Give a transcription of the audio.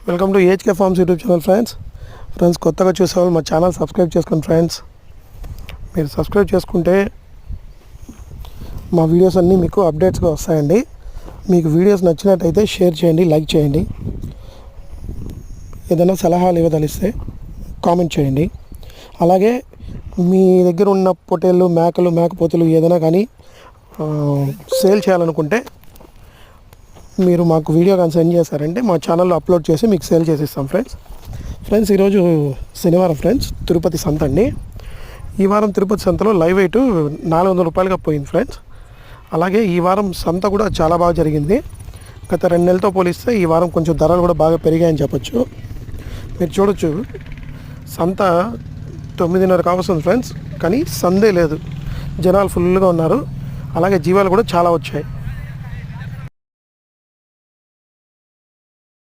Welcome to AHK farms YouTube channel friends కొత్తగా చూసేవాళ్ళు మా ఛానల్ సబ్స్క్రైబ్ చేసుకోండి ఫ్రెండ్స్. మీరు సబ్స్క్రైబ్ చేసుకుంటే మా వీడియోస్ అన్నీ మీకు అప్డేట్స్గా వస్తాయండి. మీకు వీడియోస్ నచ్చినట్టయితే షేర్ చేయండి, లైక్ చేయండి. ఏదైనా సలహాలు ఇవ్వదలిస్తే కామెంట్ చేయండి. అలాగే మీ దగ్గర ఉన్న పొట్టేళ్ళు, మేకపోతులు ఏదైనా కానీ సేల్ చేయాలనుకుంటే మీరు మాకు వీడియో కానీ సెండ్ చేశారంటే మా ఛానల్లో అప్లోడ్ చేసి మీకు సేల్ చేసిస్తాం ఫ్రెండ్స్. ఈరోజు శనివారం ఫ్రెండ్స్, తిరుపతి సంత అండి. ఈ వారం తిరుపతి సంతలో లైవ్ వెయిట్ 400 రూపాయలుగా పోయింది ఫ్రెండ్స్. అలాగే ఈ వారం సంత కూడా చాలా బాగా జరిగింది. గత 2 నెలలతో పోలిస్తే ఈ వారం కొంచెం ధరలు కూడా బాగా పెరిగాయని చెప్పొచ్చు. మీరు చూడొచ్చు, సంత 9:30 కావస్తుంది ఫ్రెండ్స్, కానీ సందే లేదు. జనాలు ఫుల్గా ఉన్నారు. అలాగే జీవాలు కూడా చాలా వచ్చాయి.